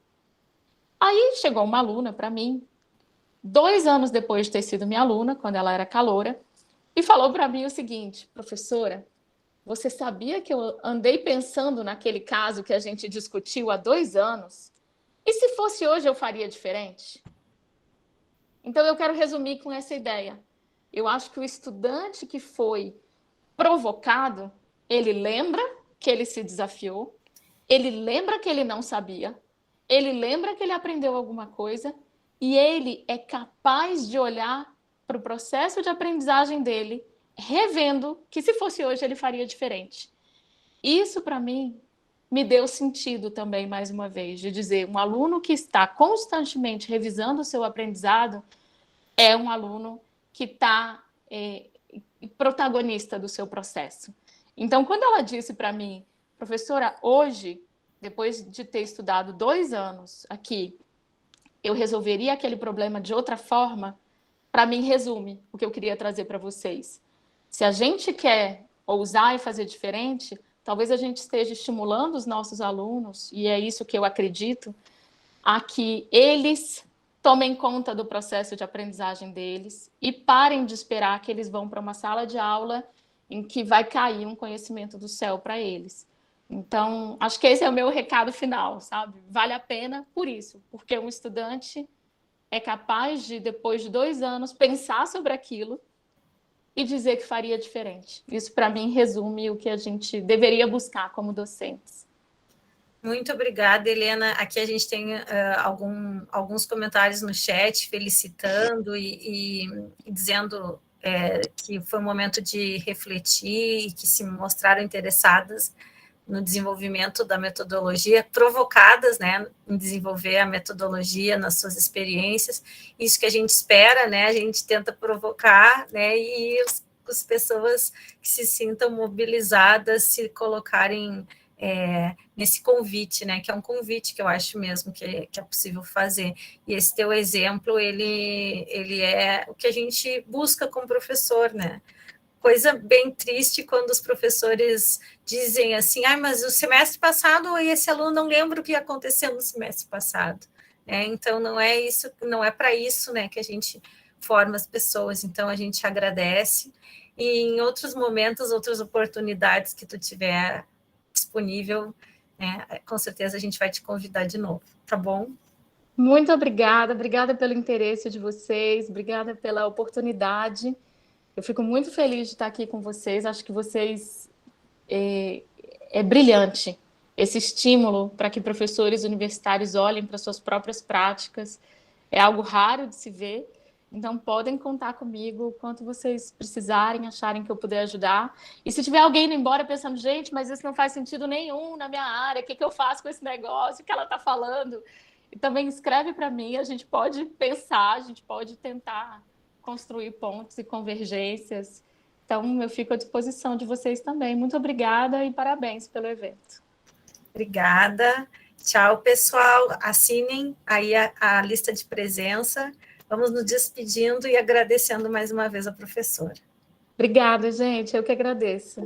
Aí chegou uma aluna para mim, 2 anos depois de ter sido minha aluna, quando ela era caloura, e falou para mim o seguinte: professora, você sabia que eu andei pensando naquele caso que a gente discutiu há 2 anos? E se fosse hoje, eu faria diferente? Então, eu quero resumir com essa ideia. Eu acho que o estudante que foi provocado, ele lembra que ele se desafiou, ele lembra que ele não sabia, ele lembra que ele aprendeu alguma coisa e ele é capaz de olhar para o processo de aprendizagem dele, revendo que se fosse hoje ele faria diferente. Isso, para mim, me deu sentido também, mais uma vez, de dizer, um aluno que está constantemente revisando o seu aprendizado é um aluno que está protagonista do seu processo. Então, quando ela disse para mim, professora, hoje, depois de ter estudado 2 anos aqui, eu resolveria aquele problema de outra forma, para mim, resume o que eu queria trazer para vocês. Se a gente quer ousar e fazer diferente, talvez a gente esteja estimulando os nossos alunos, e é isso que eu acredito, a que eles tomem conta do processo de aprendizagem deles e parem de esperar que eles vão para uma sala de aula em que vai cair um conhecimento do céu para eles. Então, acho que esse é o meu recado final, sabe? Vale a pena por isso, porque um estudante é capaz de, depois de 2 anos, pensar sobre aquilo e dizer que faria diferente. Isso, para mim, resume o que a gente deveria buscar como docentes. Muito obrigada, Helena. Aqui a gente tem alguns comentários no chat felicitando e dizendo que foi um momento de refletir e que se mostraram interessadas no desenvolvimento da metodologia, provocadas, né, em desenvolver a metodologia nas suas experiências. Isso que a gente espera, né, a gente tenta provocar, né, e as pessoas que se sintam mobilizadas, se colocarem nesse convite, né, que é um convite que eu acho mesmo que é possível fazer. E esse teu exemplo, ele é o que a gente busca como professor, né? Coisa bem triste quando os professores dizem assim, mas o semestre passado esse aluno não lembra o que aconteceu no semestre passado. Então, não é isso, não é para isso, né, que a gente forma as pessoas. Então, a gente agradece e em outros momentos, outras oportunidades que tu tiver disponível, né, com certeza a gente vai te convidar de novo, tá bom? Muito obrigada pelo interesse de vocês, obrigada pela oportunidade. Eu fico muito feliz de estar aqui com vocês, acho que vocês é brilhante. Esse estímulo para que professores universitários olhem para suas próprias práticas é algo raro de se ver. Então, podem contar comigo quanto vocês precisarem, acharem que eu puder ajudar. E se tiver alguém indo embora pensando, gente, mas isso não faz sentido nenhum na minha área, o que eu faço com esse negócio que ela está falando? E também escreve para mim, a gente pode pensar, a gente pode tentar construir pontos e convergências. Então, eu fico à disposição de vocês também. Muito obrigada e parabéns pelo evento. Obrigada. Tchau, pessoal. Assinem aí a lista de presença. Vamos nos despedindo e agradecendo mais uma vez a professora. Obrigada, gente. Eu que agradeço.